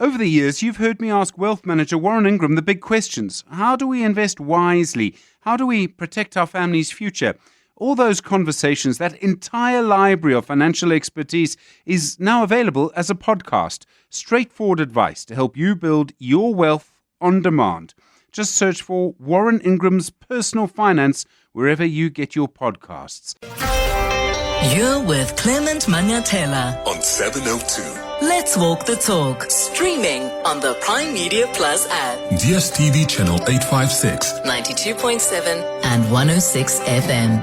Over the years, you've heard me ask Wealth Manager Warren Ingram the big questions. How do we invest wisely? How do we protect our family's future? All those conversations, that entire library of financial expertise is now available as a podcast. Straightforward advice to help you build your wealth on demand. Just search for Warren Ingram's Personal Finance wherever you get your podcasts. You're with Clement Manyathela on 702. Let's walk the talk. Streaming on the Prime Media Plus app. DSTV channel 856. 92.7 and 106 FM.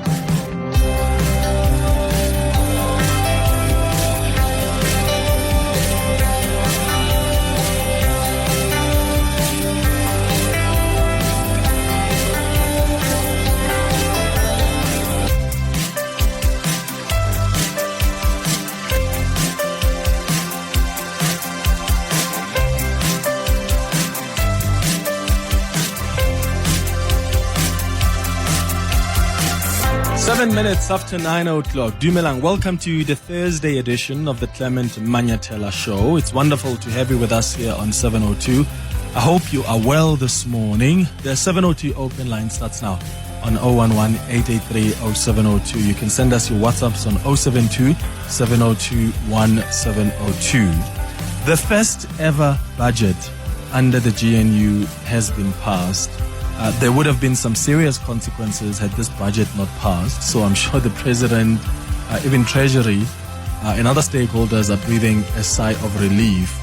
7 minutes after 9 o'clock. Dumelang, welcome to the Thursday edition of the Clement Manyathela Show. It's wonderful to have you with us here on 702. I hope you are well this morning. The 702 open line starts now on 011-883-0702. You can send us your WhatsApps on 072-702-1702. The first ever budget under the GNU has been passed. There would have been some serious consequences had this budget not passed. So I'm sure the President, even Treasury, and other stakeholders are breathing a sigh of relief.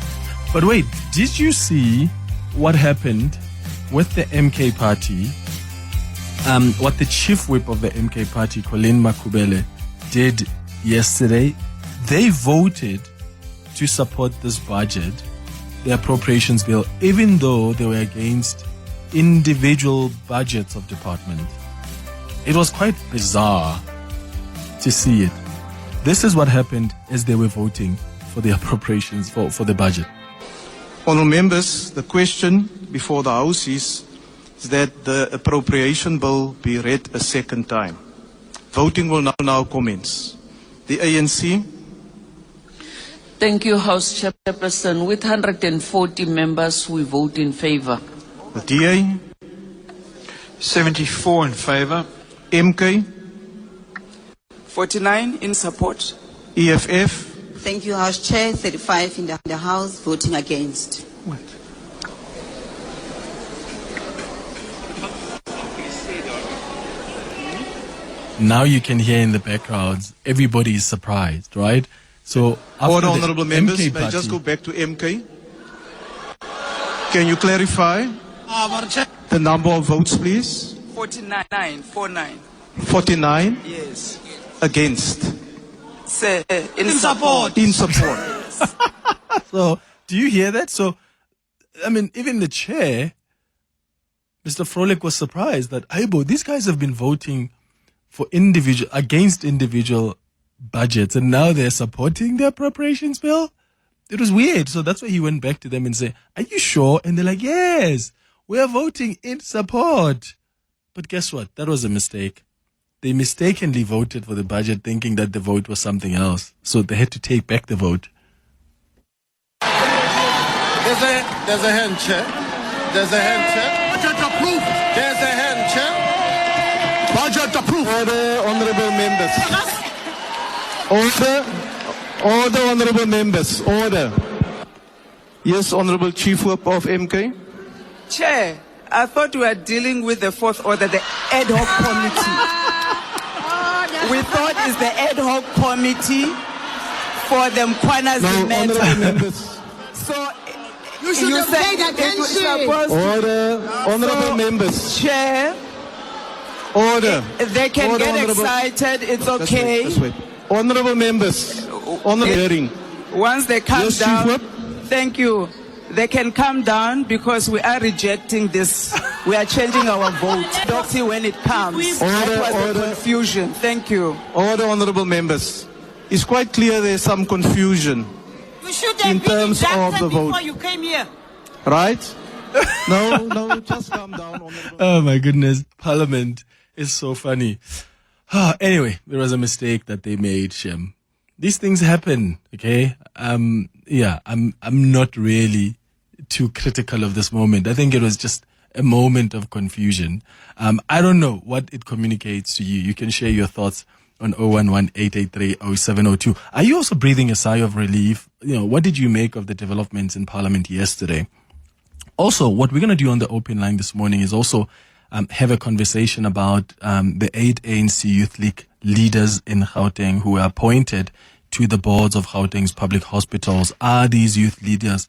But wait, did you see what happened with the MK party? What the chief whip of the MK party, Colin Makubele, did yesterday? They voted to support this budget, the appropriations bill, even though they were against individual budgets of department. It was quite bizarre to see it. This is what happened as they were voting for the appropriations for the budget. Honourable members, the question before the House is that the appropriation bill be read a second time. Voting will now commence. The ANC. Thank you, House Chairperson. With 140 members, we vote in favour. The DA. 74 in favour. MK. 49 in support. EFF. Thank you, House Chair. 35 in the House voting against. What? Now you can hear in the background, everybody is surprised, right? So, Order, honourable members, MK may I just party, go back to MK? Can you clarify the number of votes, please? 49. 49 Yes. against. Sir, in support. In support. So, do you hear that? So, I mean, even the chair, Mr. Frolik, was surprised that, these guys have been voting for against individual budgets, and now they're supporting the appropriations bill? It was weird. So that's why he went back to them and said, are you sure? And they're like, yes, we are voting in support. But guess what? That was a mistake. They mistakenly voted for the budget thinking that the vote was something else. So they had to take back the vote. There's a hand, Chair. There's a hand, Chair. Budget approved. There's a hand, Chair. Budget approved. Order, honourable members. Order, honourable members. Order. Yes, Honourable Chief Whip of MK. Chair, I thought we were dealing with the fourth order, the ad hoc committee. We thought it's the ad hoc committee for the Mkwanas Honourable members. So You should have paid attention. Order, honourable members. Chair, Order. they can Order, get honourable- excited, it's okay. Just wait. Honourable members. Honourable hearing. Once they come Yes, Chief down, Whip. thank you. They can come down because we are rejecting this. We are changing our vote. Doctor, when it comes. That was the Order. confusion. Thank you. Order, honourable members. It's quite clear there's some confusion, You should In have been terms of inducted the vote. before you came here. right? No, just calm down, honourable. Oh my goodness. Parliament is so funny. Anyway, there was a mistake that they made, Shem. These things happen, okay? I'm not really too critical of this moment. I think it was just a moment of confusion. I don't know what it communicates to you. You can share your thoughts on 011-883-0702. Are you also breathing a sigh of relief? What did you make of the developments in Parliament yesterday? Also, what we're going to do on the open line this morning is also have a conversation about the 8 ANC Youth League leaders in Gauteng who were appointed to the boards of Gauteng's public hospitals. Are these youth leaders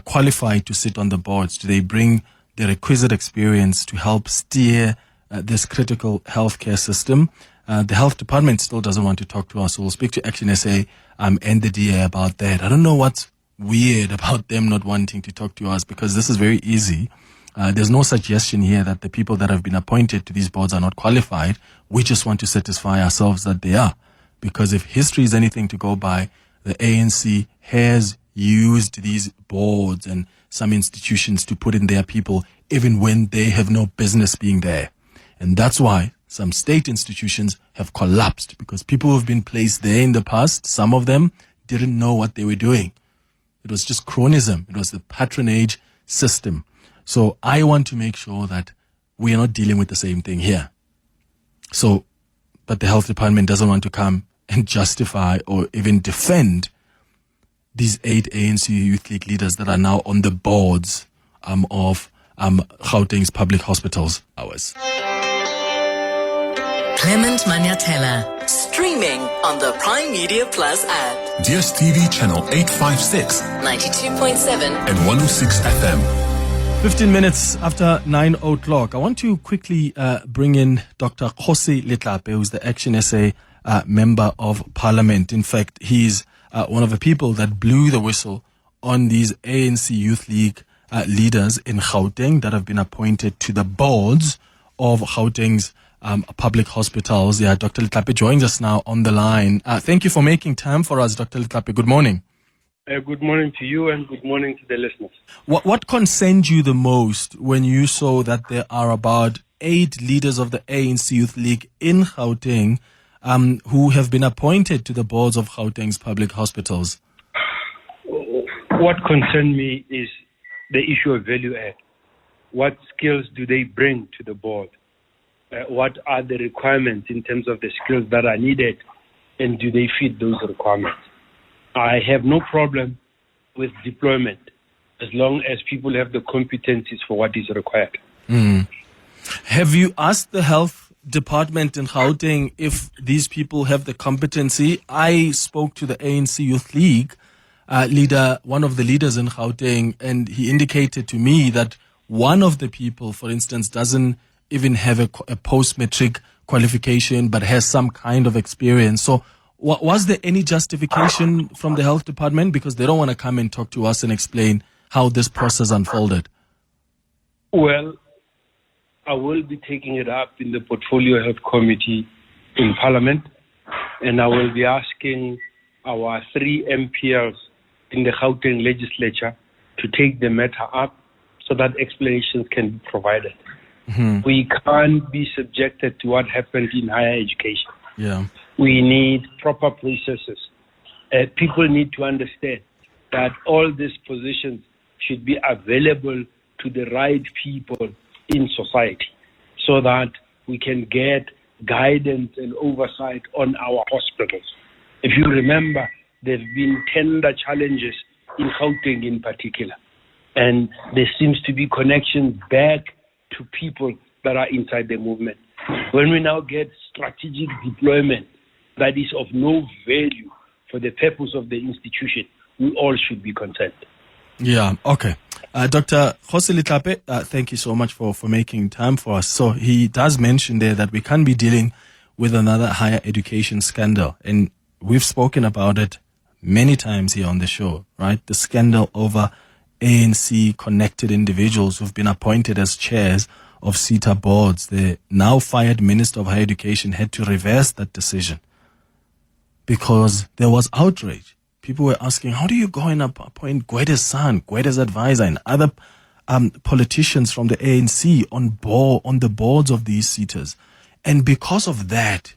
qualified to sit on the boards? Do they bring the requisite experience to help steer this critical healthcare system? The health department still doesn't want to talk to us, so we'll speak to Action SA and the DA about that. I don't know what's weird about them not wanting to talk to us, because this is very easy. There's no suggestion here that the people that have been appointed to these boards are not qualified. We just want to satisfy ourselves that they are. Because if history is anything to go by, the ANC has used these boards and some institutions to put in their people even when they have no business being there. And that's why some state institutions have collapsed, because people who have been placed there in the past, some of them didn't know what they were doing. It was just cronism. It was the patronage system. So I want to make sure that we are not dealing with the same thing here. But the health department doesn't want to come and justify or even defend these 8 ANC Youth League leaders that are now on the boards of Gauteng's public hospitals. Clement Manyathela, streaming on the Prime Media Plus app. DSTV channel 856 92.7 and 106 FM. 15 minutes after 9 o'clock. I want to quickly bring in Dr. Kgosi Letlape, who's the Action SA member of Parliament. In fact, he's one of the people that blew the whistle on these ANC Youth League leaders in Gauteng that have been appointed to the boards of Gauteng's public hospitals. Yeah, Dr. Letlape joins us now on the line. Thank you for making time for us, Dr. Letlape. Good morning. Good morning to you and good morning to the listeners. What concerned you the most when you saw that there are about 8 leaders of the ANC Youth League in Gauteng who have been appointed to the boards of Gauteng's public hospitals? What concerned me is the issue of value add. What skills do they bring to the board? What are the requirements in terms of the skills that are needed, and do they fit those requirements? I have no problem with deployment as long as people have the competencies for what is required. Have you asked the health department in Gauteng if these people have the competency? I spoke to the ANC Youth League leader, one of the leaders in Gauteng, and he indicated to me that one of the people, for instance, doesn't even have a post-matric qualification but has some kind of experience. So was there any justification from the health department? Because they don't want to come and talk to us and explain how this process unfolded. Well, I will be taking it up in the Portfolio Health Committee in Parliament, and I will be asking our 3 MPLs in the Gauteng legislature to take the matter up so that explanations can be provided. We can't be subjected to what happened in higher education. Yeah. We need proper processes. People need to understand that all these positions should be available to the right people in society so that we can get guidance and oversight on our hospitals. If you remember, there have been tender challenges in Gauteng in particular, and there seems to be connections back to people that are inside the movement. When we now get strategic deployment that is of no value for the purpose of the institution, we all should be concerned. Yeah, okay. Dr. Kgosi Letlape, thank you so much for making time for us. So he does mention there that we can't be dealing with another higher education scandal. And we've spoken about it many times here on the show, right? The scandal over ANC-connected individuals who've been appointed as chairs of SETA boards. The now fired Minister of Higher Education had to reverse that decision because there was outrage. People were asking, how do you go and appoint Gwede's son, Gwede's advisor, and other politicians from the ANC on the boards of these SETAs? And because of that,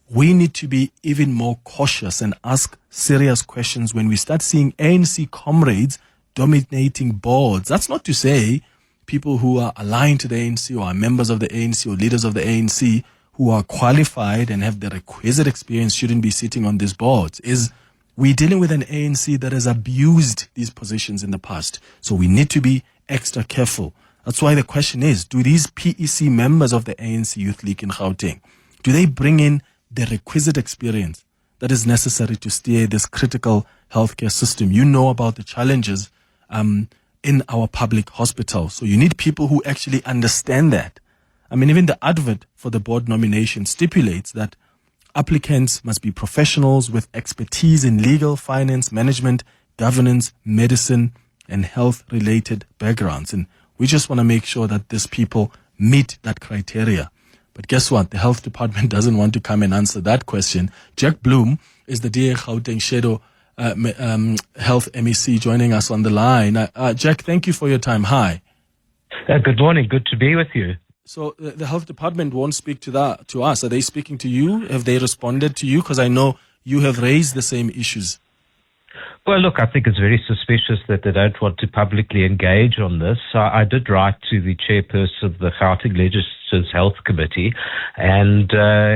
we need to be even more cautious and ask serious questions when we start seeing ANC comrades dominating boards. That's not to say people who are aligned to the ANC or are members of the ANC or leaders of the ANC who are qualified and have the requisite experience shouldn't be sitting on these boards. We're dealing with an ANC that has abused these positions in the past. So we need to be extra careful. That's why the question is, do these PEC members of the ANC Youth League in Gauteng, do they bring in the requisite experience that is necessary to steer this critical healthcare system? You know about the challenges in our public hospitals. So you need people who actually understand that. I mean, even the advert for the board nomination stipulates that applicants must be professionals with expertise in legal, finance, management, governance, medicine, and health-related backgrounds. And we just want to make sure that these people meet that criteria. But guess what? The health department doesn't want to come and answer that question. Jack Bloom is the DA Gauteng Shadow Health MEC joining us on the line. Jack, thank you for your time. Hi. Good morning. Good to be with you. So the health department won't speak to us. Are they speaking to you? Have they responded to you? Because I know you have raised the same issues. Well, look, I think it's very suspicious that they don't want to publicly engage on this. I did write to the chairperson of the Gauteng Legislature's Health Committee, and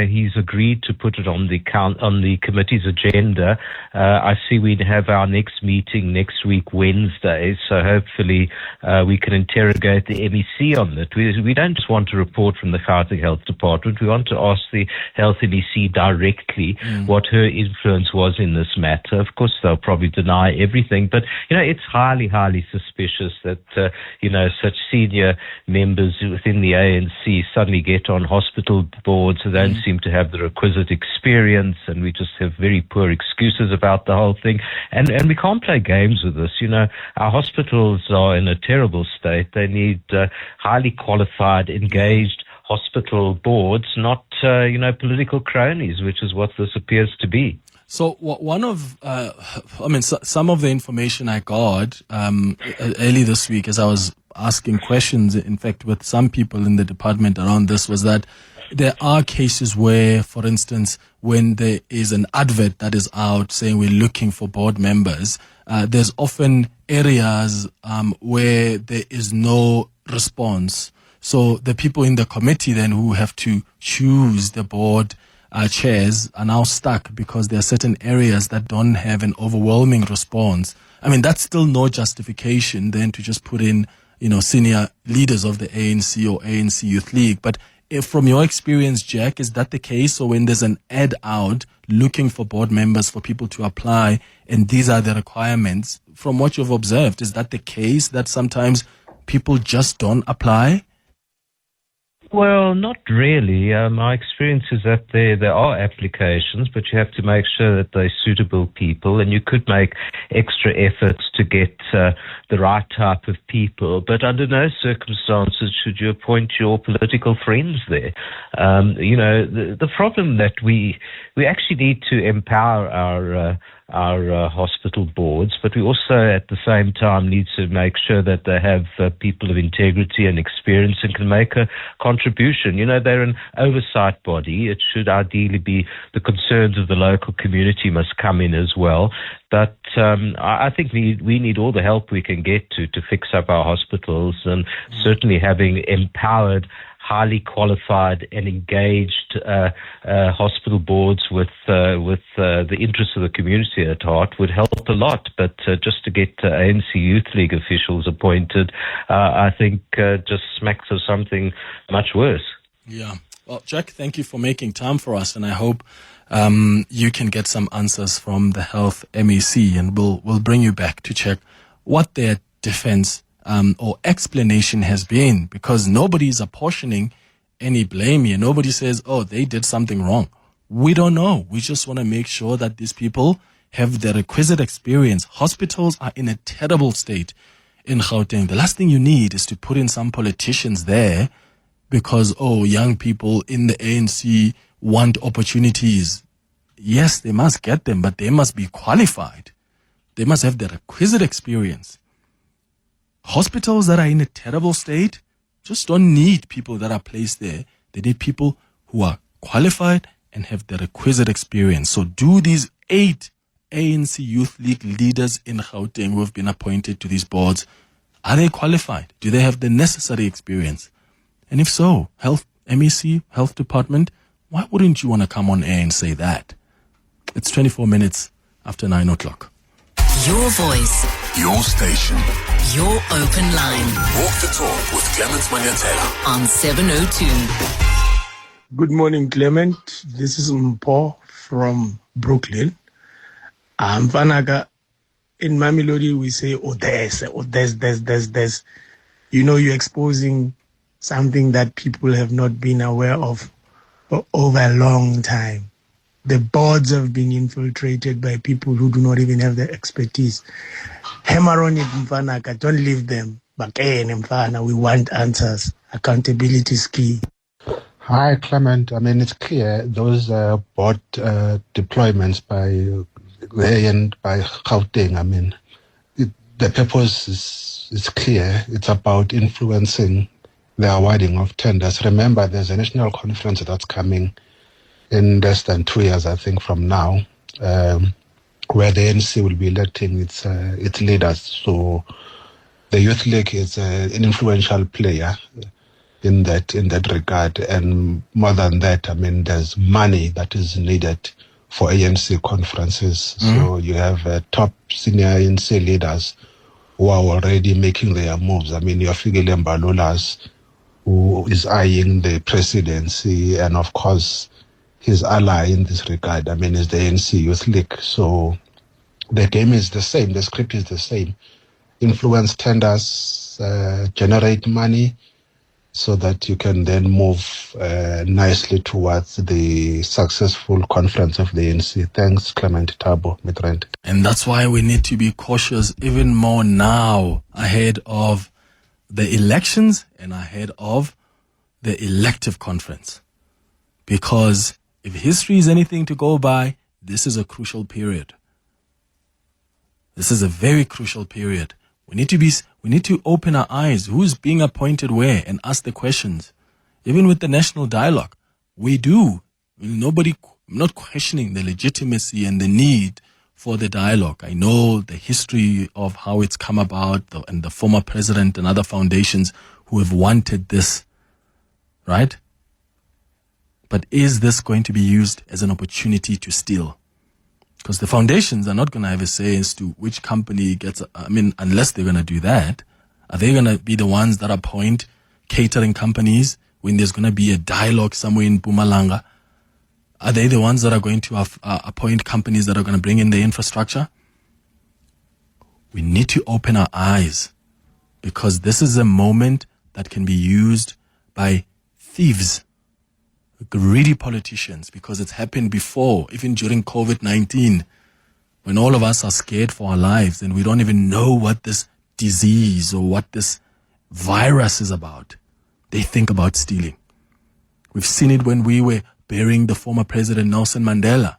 he's agreed to put it on the committee's agenda. I see we have our next meeting next week, Wednesday, so hopefully we can interrogate the MEC on it. We don't just want to report from the Gauteng Health Department. We want to ask the Health MEC directly what her influence was in this matter. Of course, they'll probably deny everything, but it's highly, highly suspicious that such senior members within the ANC suddenly get on hospital boards who don't seem to have the requisite experience, and we just have very poor excuses about the whole thing. And we can't play games with this. Our hospitals are in a terrible state. They need highly qualified, engaged hospital boards, not political cronies, which is what this appears to be. So one of, some of the information I got early this week as I was asking questions, in fact, with some people in the department around this, was that there are cases where, for instance, when there is an advert that is out saying we're looking for board members, there's often areas where there is no response. So the people in the committee then who have to choose the board chairs are now stuck because there are certain areas that don't have an overwhelming response. I mean, that's still no justification then to just put in, senior leaders of the ANC or ANC Youth League. But if from your experience, Jack, is that the case? Or when there's an ad out looking for board members for people to apply, and these are the requirements, from what you've observed, is that the case that sometimes people just don't apply? Well, not really. My experience is that there are applications, but you have to make sure that they're suitable people, and you could make extra efforts to get the right type of people. But under no circumstances should you appoint your political friends there. The problem that we actually need to empower our hospital boards, but we also at the same time need to make sure that they have people of integrity and experience and can make a contribution. They're an oversight body. It should ideally be the concerns of the local community must come in as well. But I think we need all the help we can get to fix up our hospitals, and certainly having empowered, highly qualified and engaged hospital boards with the interests of the community at heart would help a lot. But just to get ANC Youth League officials appointed, I think just smacks of something much worse. Yeah. Well, Jack, thank you for making time for us, and I hope you can get some answers from the Health MEC, and we'll bring you back to check what their defense or explanation has been, because nobody is apportioning any blame here. Nobody says, they did something wrong. We don't know. We just want to make sure that these people have the requisite experience. Hospitals are in a terrible state in Gauteng. The last thing you need is to put in some politicians there because, young people in the ANC want opportunities. Yes, they must get them, but they must be qualified. They must have the requisite experience. Hospitals that are in a terrible state just don't need people that are placed there. They need people who are qualified and have the requisite experience. So do these 8 ANC Youth League leaders in Gauteng who have been appointed to these boards, are they qualified? Do they have the necessary experience? And if so, MEC, Health Department, why wouldn't you want to come on air and say that? It's 24 minutes after 9 o'clock. Your voice, Your station. your open line Walk the talk with Clement Manyathela. on 702. Good morning, Clement. This is Mpo from Brooklyn. Mfanaga, in Mamelodi, we say, there's. You know, you're exposing something that people have not been aware of for over a long time. The boards have been infiltrated by people who do not even have the expertise. Hammer on it, Mfanaga. Don't leave them. We want answers. Accountability is key. Hi, Clement. I mean, it's clear those board deployments by the end by Gauteng. I mean, the purpose is clear. It's about influencing the awarding of tenders. Remember, there's a national conference that's coming in less than 2 years, I think, from now, where the ANC will be electing its leaders. So the Youth League is an influential player in that regard. And more than that, I mean, there's money that is needed for ANC conferences. So you have top senior ANC leaders who are already making their moves. I mean, you're Fikile Mbalolas, who is eyeing the presidency, and of course, his ally in this regard, I mean, is the ANC Youth League. So the game is the same, the script is the same. Influence tenders, generate money, so that you can then move nicely towards the successful conference of the ANC. Thanks, Clement Tabo, Midrand. And that's why we need to be cautious even more now, ahead of the elections and ahead of the elective conference. Because if history is anything to go by, this is a crucial period. This is a very crucial period. We need to open our eyes. Who's being appointed where, and ask the questions. Even with the national dialogue, we do. I'm not questioning the legitimacy and the need for the dialogue. I know the history of how it's come about, and the former president and other foundations who have wanted this, right? But is this going to be used as an opportunity to steal? Because the foundations are not going to have a say as to which company gets, unless they're going to do that. Are they going to be the ones that appoint catering companies when there's going to be a dialogue somewhere in Mpumalanga? Are they the ones that are going to appoint companies that are going to bring in the infrastructure? We need to open our eyes, because this is a moment that can be used by thieves, greedy politicians, because it's happened before, even during COVID-19, when all of us are scared for our lives and we don't even know what this disease or what this virus is about. They think about stealing. We've seen it when we were burying the former president Nelson Mandela.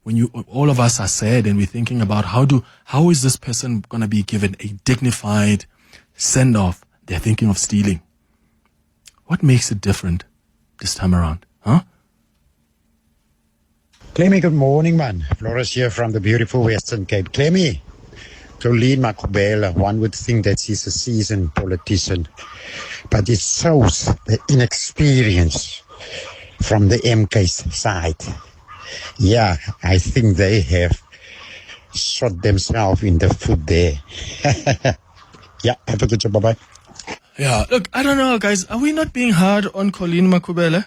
When all of us are sad and we're thinking about how is this person going to be given a dignified send-off? They're thinking of stealing. What makes it different this time around? Huh? Clemmy, good morning, man. Flores here from the beautiful Western Cape. Clemmy, Colleen Makubela, one would think that he's a seasoned politician, but it shows the inexperience from the MK's side. Yeah, I think they have shot themselves in the foot there. Yeah, have a good job. Bye-bye. Yeah, look, I don't know, guys. Are we not being hard on Colleen Makubela?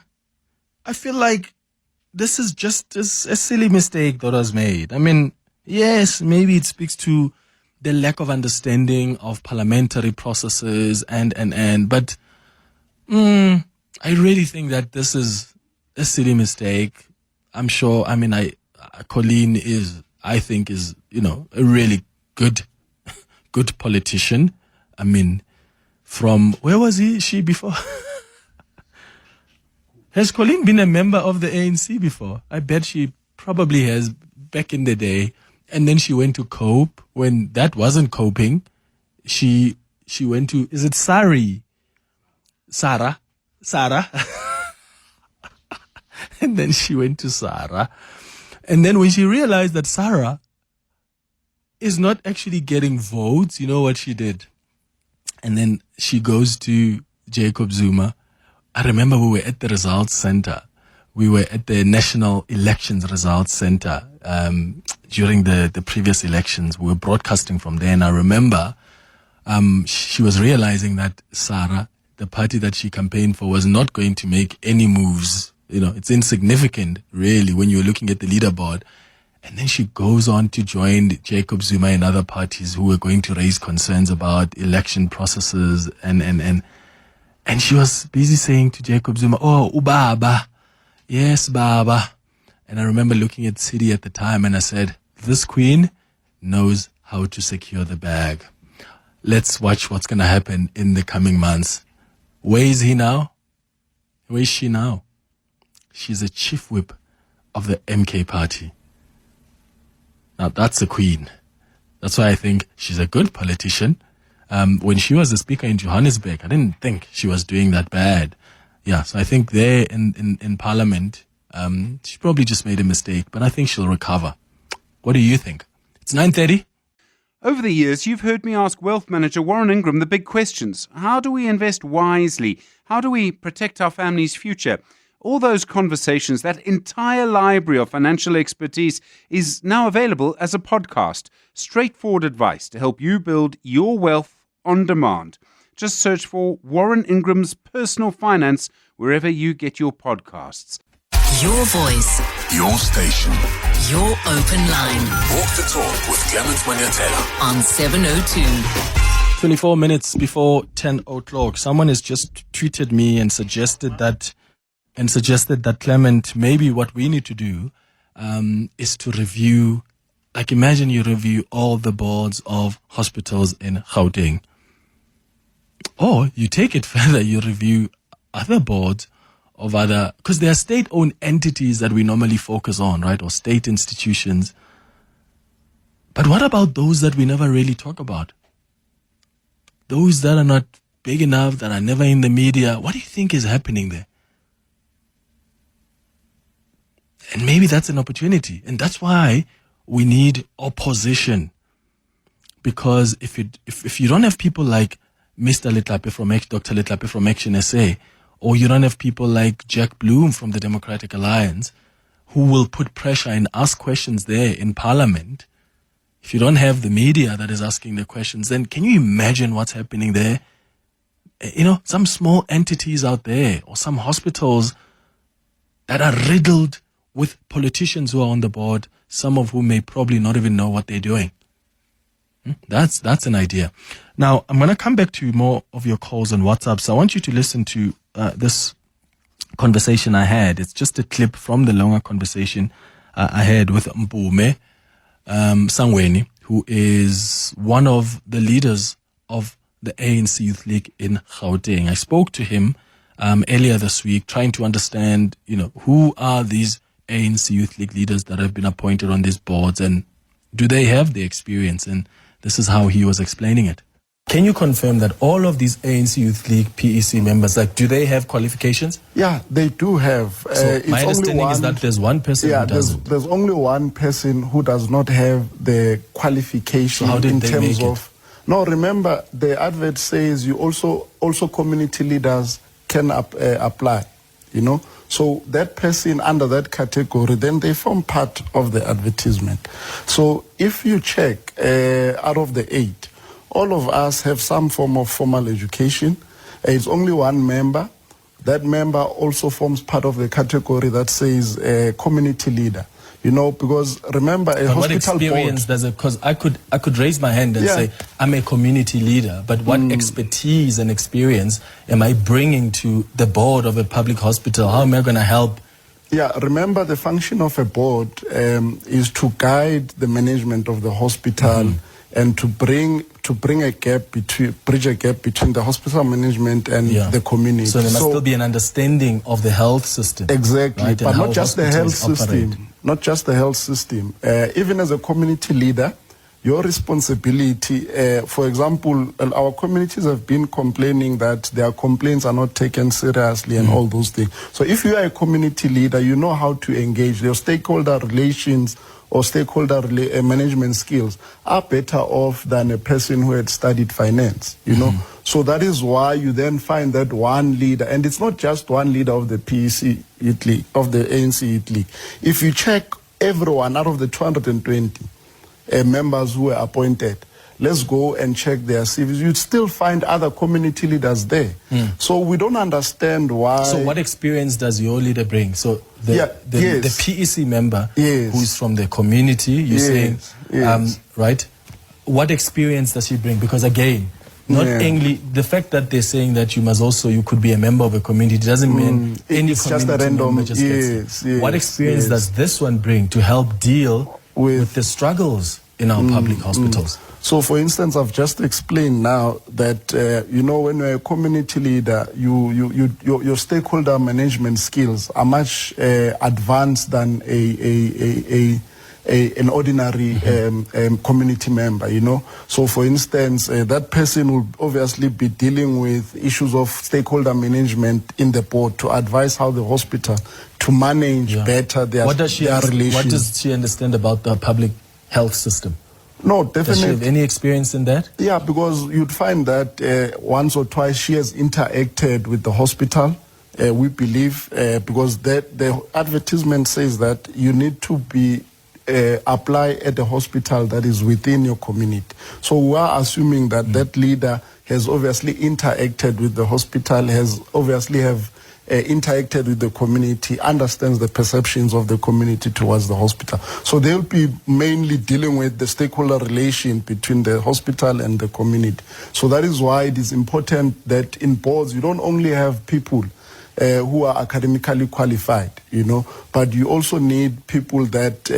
I feel like this is just a silly mistake that was made. I mean, yes, maybe it speaks to the lack of understanding of parliamentary processes but I really think that this is a silly mistake. I'm sure, Colleen I think is, a really good politician. I mean, from, where was she before? Has Colleen been a member of the ANC before? I bet she probably has, back in the day. And then she went to cope when that wasn't coping. She went to, is it Sarah? And then she went to Sarah. And then when she realized that Sarah is not actually getting votes. You know what she did? And then she goes to Jacob Zuma. I remember we were at the results center. We were at the National Elections Results Center during the previous elections. We were broadcasting from there. And I remember she was realizing that Sarah, the party that she campaigned for, was not going to make any moves. You know, it's insignificant, really, when you're looking at the leaderboard. And then she goes on to join Jacob Zuma and other parties who were going to raise concerns about election processes. And she was busy saying to Jacob Zuma, "Oh, Ubaba. Yes, Baba." And I remember looking at Sidi at the time and I said, this queen knows how to secure the bag. Let's watch what's going to happen in the coming months. Where is he now? Where is she now? She's a chief whip of the MK party. Now that's a queen. That's why I think she's a good politician. When she was the speaker in Johannesburg, I didn't think she was doing that bad. Yeah, so I think there in Parliament, she probably just made a mistake, but I think she'll recover. What do you think? It's 9:30. Over the years, you've heard me ask Wealth Manager Warren Ingram the big questions. How do we invest wisely? How do we protect our family's future? All those conversations, that entire library of financial expertise is now available as a podcast. Straightforward advice to help you build your wealth on demand. Just search for Warren Ingram's Personal Finance wherever you get your podcasts. Your voice. Your station. Your open line. Walk the talk with Clement Manyathela on 702. 24 minutes before 10 o'clock. Someone has just tweeted me and suggested that Clement, maybe what we need to do is to review, like imagine you review all the boards of hospitals in Gauteng. Or you take it further, you review other boards of other, because there are state-owned entities that we normally focus on, right? Or state institutions. But what about those that we never really talk about? Those that are not big enough, that are never in the media. What do you think is happening there? And maybe that's an opportunity. And that's why we need opposition. Because if you don't have people like Dr. Letlape from Action SA, or you don't have people like Jack Bloom from the Democratic Alliance, who will put pressure and ask questions there in Parliament, if you don't have the media that is asking the questions, then can you imagine what's happening there? You know, some small entities out there, or some hospitals that are riddled with politicians who are on the board, some of whom may probably not even know what they're doing. That's an idea. Now, I'm going to come back to more of your calls on WhatsApp. So I want you to listen to this conversation I had. It's just a clip from the longer conversation I had with Mpume Sangweni, who is one of the leaders of the ANC Youth League in Gauteng. I spoke to him earlier this week, trying to understand, who are these ANC Youth League leaders that have been appointed on these boards, and do they have the experience? And this is how he was explaining it. Can you confirm that all of these ANC Youth League PEC members, do they have qualifications? Yeah, they do have. So my understanding is that there's one person who doesn't. There's only one person who does not have the qualification. So how did in they terms make of it? No, remember the advert says you also community leaders can apply, So that person under that category, then they form part of the advertisement. So if you check out of the 8, all of us have some form of formal education. It's only one member. That member also forms part of the category that says community leader. Because remember a hospital what experience board, does it? Because I could raise my hand and say I'm a community leader, but what expertise and experience am I bringing to the board of a public hospital? How am I going to help? Yeah, remember the function of a board is to guide the management of the hospital and to bridge a gap between the hospital management and the community. So there must still be an understanding of the health system. Exactly, right? but not just the health operate. system. Not just the health system. Even as a community leader, your responsibility, for example, our communities have been complaining that their complaints are not taken seriously and all those things. So if you are a community leader, you know how to engage. Your stakeholder relations or stakeholder management skills are better off than a person who had studied finance, you know. So that is why you then find that one leader, and it's not just one leader of the PEC Youth League, of the ANC Youth League. If you check everyone out of the 220 members who were appointed, let's go and check their CVs. You'd still find other community leaders there. So we don't understand why. So what experience does your leader bring? So the PEC member who's from the community, you're saying, right? What experience does he bring? Because again, not only the fact that they're saying that you could be a member of a community doesn't mean any it's community just a random, member just gets it. What experience does this one bring to help deal with the struggles in our public hospitals? So, for instance, I've just explained now that, you know, when you're a community leader, your stakeholder management skills are much advanced than an ordinary community member, you know. So, for instance, that person will obviously be dealing with issues of stakeholder management in the board to advise how the hospital to manage better their relations. What does she understand about the public health system? No, definitely. Does she have any experience in that? Yeah, because you'd find that once or twice she has interacted with the hospital. We believe, because the advertisement says that you need to be apply at the hospital that is within your community. So we are assuming that that leader has obviously interacted with the hospital, has obviously interacted with the community, understands the perceptions of the community towards the hospital. So they'll be mainly dealing with the stakeholder relation between the hospital and the community. So that is why it is important that in boards you don't only have people who are academically qualified, you know, but you also need people that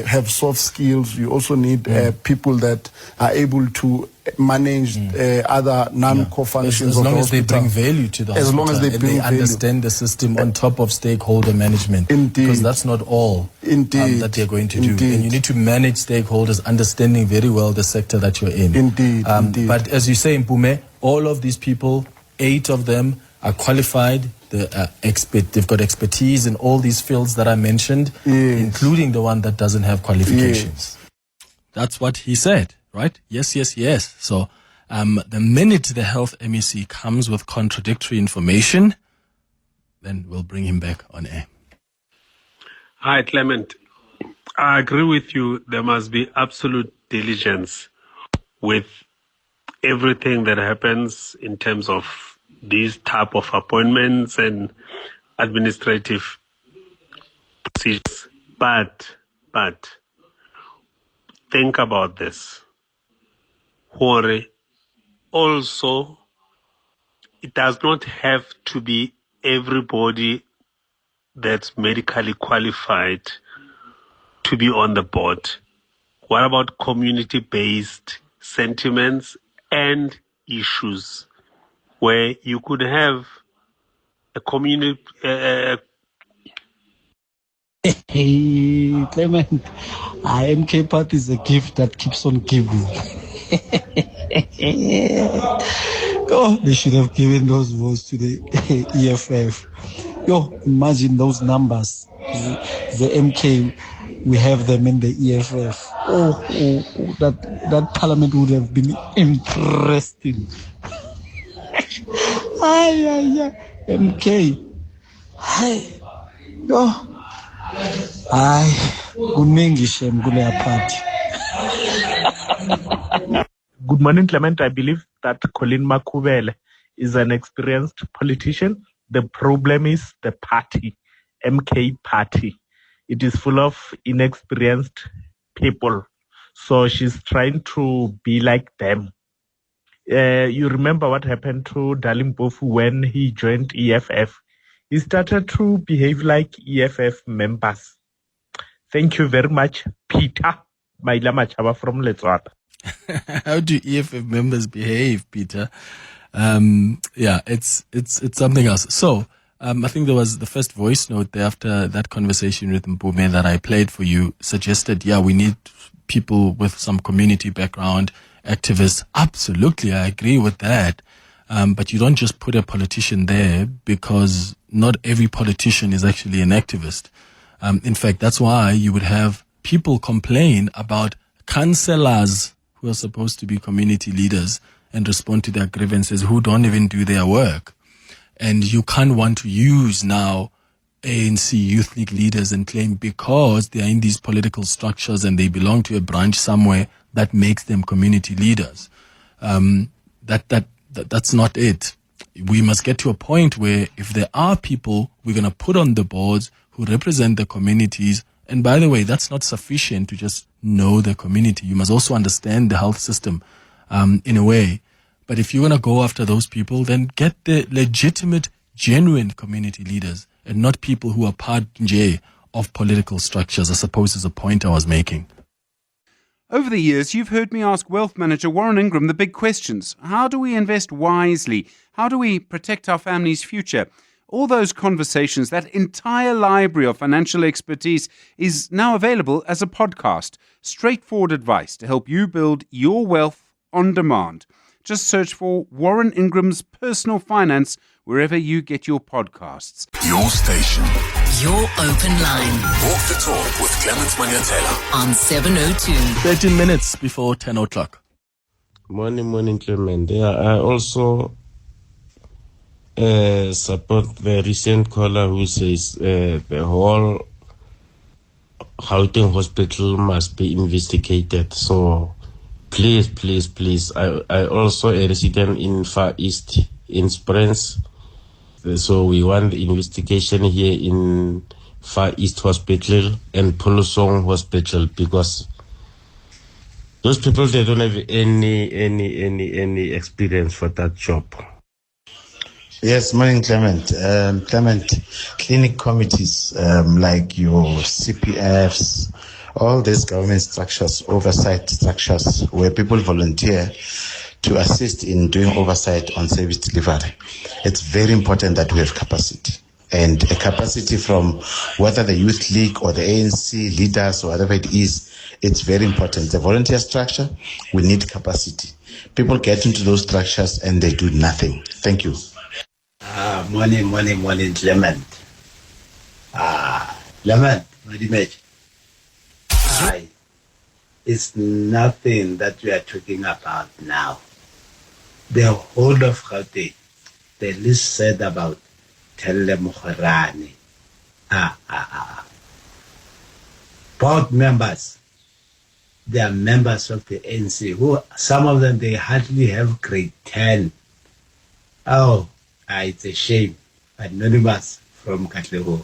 have soft skills. You also need people that are able to manage other non-core functions as of long the as they hospital. bring value to the As hospital, long as they and bring they value. understand the system on top of stakeholder management. Indeed. Because that's not all that they're going to do. And you need to manage stakeholders, understanding very well the sector that you're in. Indeed. But as you say in Mpume, all of these people, 8 of them are qualified. They've got expertise in all these fields that I mentioned, including the one that doesn't have qualifications. That's what he said, right? Yes. So the minute the health MEC comes with contradictory information, then we'll bring him back on air. Hi, Clement. I agree with you. There must be absolute diligence with everything that happens in terms of these type of appointments and administrative procedures. But think about this. Hore, also, it does not have to be everybody that's medically qualified to be on the board. What about community-based sentiments and issues where you could have a community... Hey, Clement, MK Party is a gift that keeps on giving. Oh, they should have given those votes to the EFF. Yo, imagine those numbers. The MK, we have them in the EFF. That parliament would have been interesting. MK. Hey, yo. Kuningi shem kule party. Good morning, Clement. I believe that Colin Makubele is an experienced politician. The problem is the party, MK party. It is full of inexperienced people. So she's trying to be like them. You remember what happened to Dalim Bofu when he joined EFF? He started to behave like EFF members. Thank you very much, Peter Maila Machaba from Letswata. How do EFF members behave, Peter? It's something else. So I think there was the first voice note there after that conversation with Mpume that I played for you suggested, we need people with some community background, activists. Absolutely, I agree with that. But you don't just put a politician there because not every politician is actually an activist. In fact, that's why you would have people complain about councillors who are supposed to be community leaders and respond to their grievances who don't even do their work. And you can't want to use now ANC Youth League leaders and claim because they are in these political structures and they belong to a branch somewhere that makes them community leaders. That's not it. We must get to a point where if there are people we're going to put on the boards who represent the communities, and by the way, that's not sufficient to just know the community. You must also understand the health system in a way. But if you're going to go after those people, then get the legitimate, genuine community leaders and not people who are part of political structures, I suppose is the point I was making. Over the years, you've heard me ask Wealth Manager Warren Ingram the big questions. How do we invest wisely? How do we protect our family's future? All those conversations, that entire library of financial expertise is now available as a podcast. Straightforward advice to help you build your wealth on demand. Just search for Warren Ingram's Personal Finance wherever you get your podcasts. Your station. Your open line. Walk the talk with Clement Manyathela on 702. 13 minutes before 10 o'clock. Morning, Clement. Yeah, I also support the recent caller who says the whole Gauteng hospital must be investigated. So please. I also a resident in Far East, in Springs. So we want the investigation here in Far East Hospital and Polosong Hospital because those people, they don't have any experience for that job. Yes, morning, Clement. Clement, clinic committees like your CPFs, all these government structures, oversight structures where people volunteer to assist in doing oversight on service delivery. It's very important that we have capacity. And a capacity from whether the Youth League or the ANC leaders or whatever it is, it's very important. The volunteer structure, we need capacity. People get into those structures and they do nothing. Thank you. Morning, Clement. Clement, what do you make? It's nothing that we are talking about now. The whole of Gauteng, the list said about Telle Mokharane. Board members, they are members of the ANC, who some of them, they hardly have grade 10. It's a shame. Anonymous from Katlego.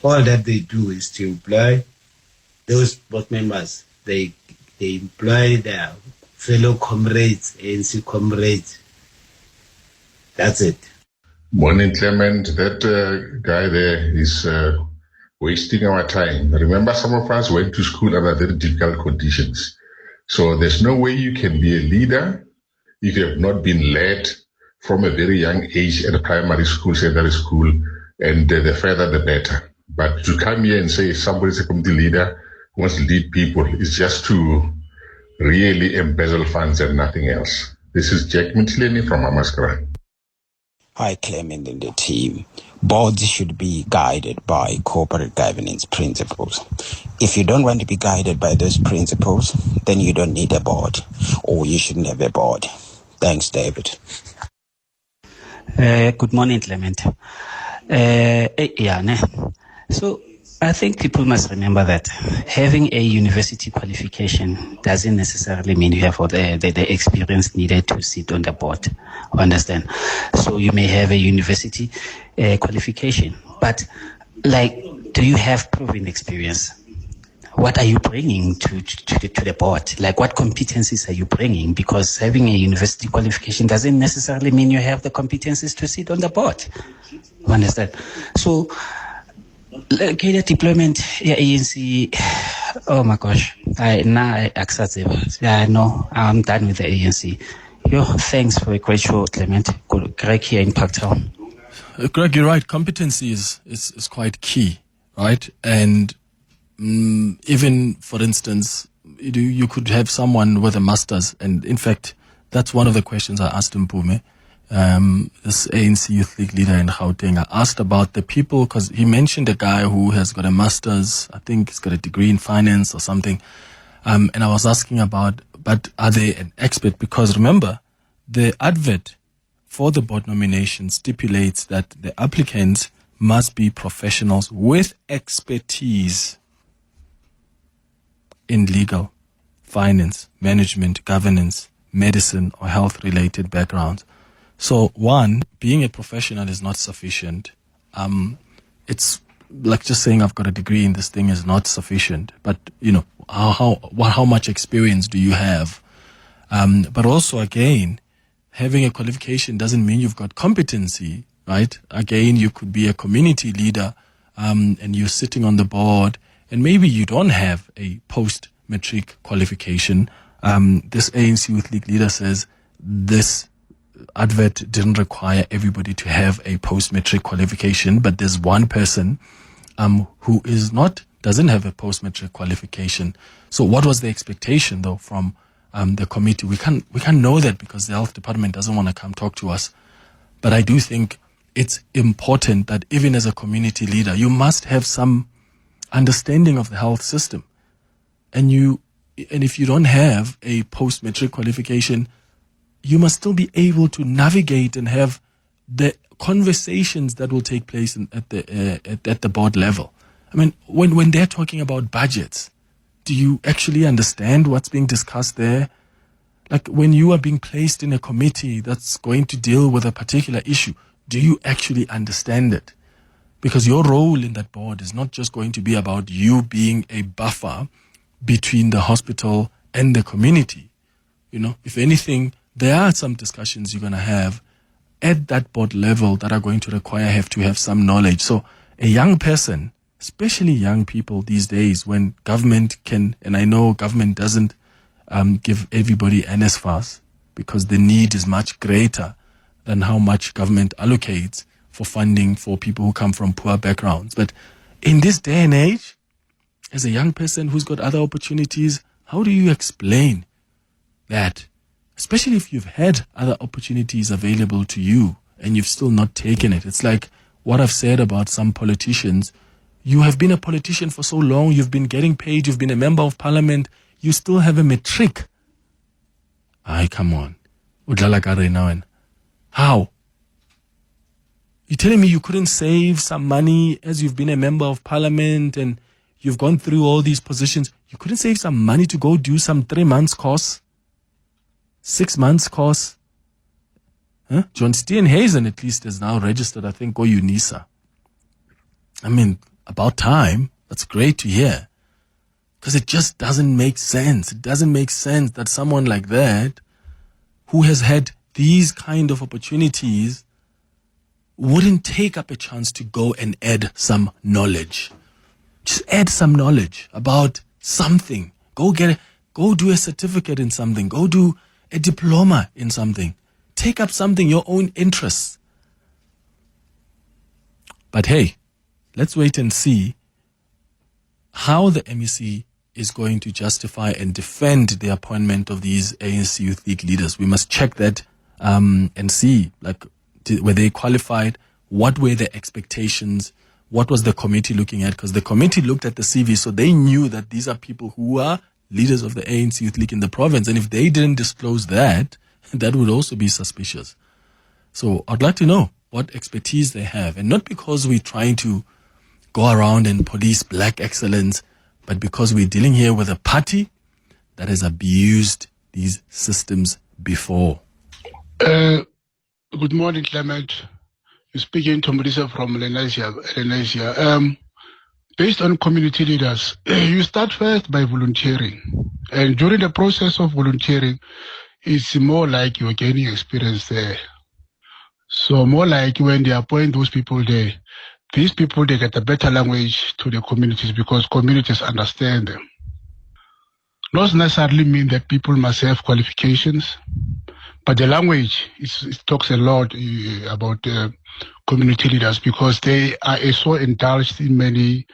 All that they do is to employ those board members. They employ their fellow comrades, ANC comrades. That's it. Morning, Clement. That guy there is wasting our time. Remember, some of us went to school under very difficult conditions. So there's no way you can be a leader if you have not been led from a very young age at a primary school, secondary school, and the further the better. But to come here and say somebody's a community leader who wants to lead people is just to really embezzle funds and nothing else. This is Jack Mutsileni from Amaskara. Hi, Clement and the team. Boards should be guided by corporate governance principles. If you don't want to be guided by those principles, then you don't need a board, or you shouldn't have a board. Thanks, David. Good morning, Clement. So I think people must remember that having a university qualification doesn't necessarily mean you have all the experience needed to sit on the board. Understand? So you may have a university qualification, but do you have proven experience? What are you bringing to the board? What competencies are you bringing? Because having a university qualification doesn't necessarily mean you have the competencies to sit on the board. Understand? So, career deployment, ANC. Oh my gosh! I accept it. Yeah, no, I'm done with the ANC. Thanks for a great show, Clement. Great here in Parktown. Greg, you're right. Competency is quite key, right? And even, for instance, you could have someone with a master's, and in fact, that's one of the questions I asked Mpume, this ANC Youth League leader in Gauteng. I asked about the people, because he mentioned a guy who has got a master's, I think he's got a degree in finance or something, and I was asking about, but are they an expert? Because remember, the advert for the board nomination stipulates that the applicants must be professionals with expertise in legal, finance, management, governance, medicine, or health-related backgrounds. So, one, being a professional is not sufficient. It's like just saying I've got a degree in this thing is not sufficient. But, how much experience do you have? But also, again, having a qualification doesn't mean you've got competency, right? Again, you could be a community leader, and you're sitting on the board, and maybe you don't have a post-matric qualification. This ANC Youth League leader says this advert didn't require everybody to have a post-matric qualification, but there's one person who doesn't have a post-matric qualification. So what was the expectation, though, from the committee? We can't know that because the health department doesn't want to come talk to us. But I do think it's important that even as a community leader, you must have some understanding of the health system. And if you don't have a post-matric qualification, you must still be able to navigate and have the conversations that will take place at the board level. I mean, when they're talking about budgets, do you actually understand what's being discussed there? Like when you are being placed in a committee that's going to deal with a particular issue, do you actually understand it? Because your role in that board is not just going to be about you being a buffer between the hospital and the community. If anything, there are some discussions you're going to have at that board level that are going to have to have some knowledge. So a young person, especially young people these days, when government can, and I know government doesn't give everybody NSFAS because the need is much greater than how much government allocates for funding for people who come from poor backgrounds. But in this day and age, as a young person who's got other opportunities, how do you explain that? Especially if you've had other opportunities available to you and you've still not taken it. It's like what I've said about some politicians. You have been a politician for so long, you've been getting paid, you've been a member of parliament, you still have a matric. Come on. How? You're telling me you couldn't save some money as you've been a member of parliament and you've gone through all these positions. You couldn't save some money to go do some 3 months course, 6 months course. John Steenhuisen at least is now registered, I think, go UNISA. I mean, about time. That's great to hear. Because it just doesn't make sense. It doesn't make sense that someone like that, who has had these kind of opportunities, wouldn't take up a chance to go and add some knowledge. Just add some knowledge about something. Go do a certificate in something. Go do a diploma in something. Take up something, your own interests. But hey, let's wait and see how the MEC is going to justify and defend the appointment of these ANC Youth League leaders. We must check that and see, were they qualified? What were the expectations? What was the committee looking at? Because the committee looked at the CV, so they knew that these are people who are leaders of the ANC Youth League in the province. And if they didn't disclose that, that would also be suspicious. So I'd like to know what expertise they have. And not because we're trying to go around and police black excellence, but because we're dealing here with a party that has abused these systems before. Good morning, Clement. You're speaking to Melissa from Lenasia. Based on community leaders, you start first by volunteering. And during the process of volunteering, it's more like you're gaining experience there. So more like when they appoint those people there, these people, they get a better language to the communities because communities understand them. Not necessarily mean that people must have qualifications, But the language it talks a lot about community leaders because they are so indulged in many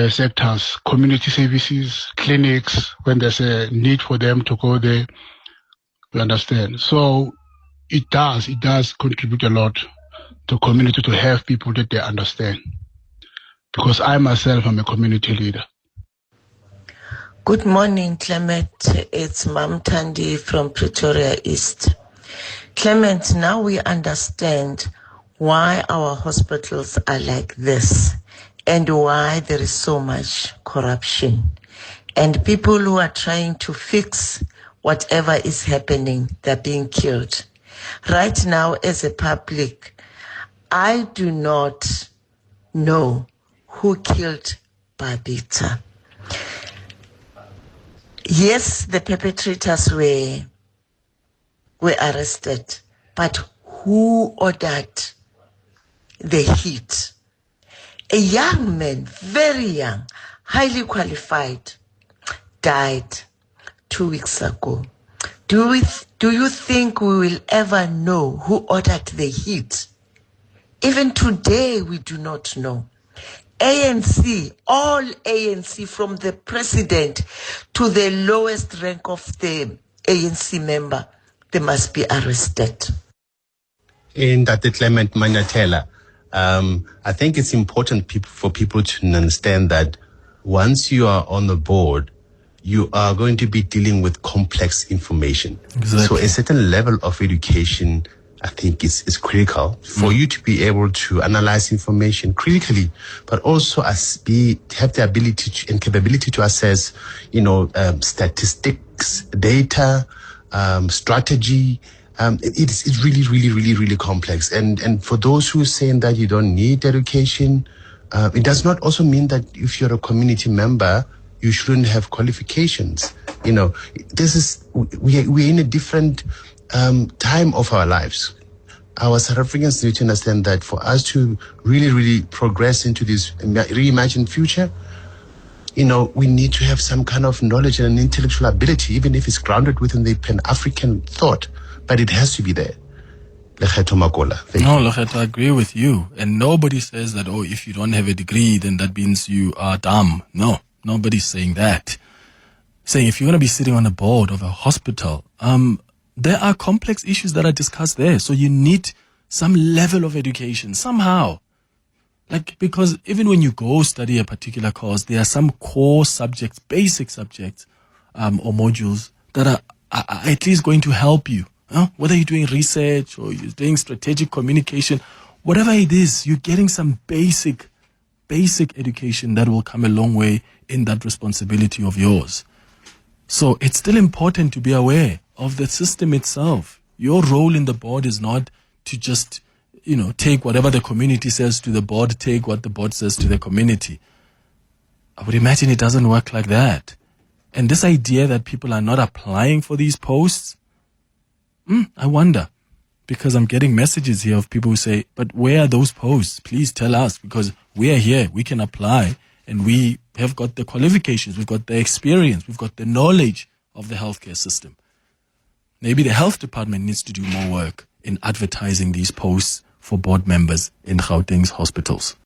sectors, community services, clinics, when there's a need for them to go there, you understand. So it does contribute a lot to community to have people that they understand. Because I myself am a community leader. Good morning, Clement. It's Mam Tandi from Pretoria East. Clement, now we understand why our hospitals are like this and why there is so much corruption. And people who are trying to fix whatever is happening, they're being killed. Right now, as a public, I do not know who killed Babita. Yes, the perpetrators were arrested, but who ordered the hit? A young man, very young, highly qualified, died 2 weeks ago. Do you think we will ever know who ordered the hit? Even today, we do not know. ANC, all ANC, from the president to the lowest rank of the ANC member, they must be arrested. In that Clement Manyathela, I think it's important for people to understand that once you are on the board, you are going to be dealing with complex information. Exactly. So a certain level of education, I think, is critical for you to be able to analyze information critically, but also have the ability and capability to assess, statistics, data, strategy. It's really complex. And for those who are saying that you don't need education, it does not also mean that if you're a community member, you shouldn't have qualifications. We're in a different time of our lives. Our South Africans need to understand that for us to really progress into this reimagined future, we need to have some kind of knowledge and intellectual ability, even if it's grounded within the Pan-African thought, but it has to be there. Lekgetho Makola. Lekgetho, I agree with you. And nobody says that, if you don't have a degree, then that means you are dumb. No, nobody's saying that. Saying if you're going to be sitting on a board of a hospital, there are complex issues that are discussed there. So you need some level of education somehow. Because even when you go study a particular course, there are some core subjects, basic subjects, or modules that are at least going to help you. Whether you're doing research or you're doing strategic communication, whatever it is, you're getting some basic education that will come a long way in that responsibility of yours. So it's still important to be aware of the system itself. Your role in the board is not to just, take whatever the community says to the board, take what the board says to the community. I would imagine it doesn't work like that. And this idea that people are not applying for these posts, I wonder, because I'm getting messages here of people who say, but where are those posts? Please tell us, because we are here, we can apply, and we have got the qualifications, we've got the experience, we've got the knowledge of the healthcare system. Maybe the health department needs to do more work in advertising these posts for board members in Gauteng's hospitals.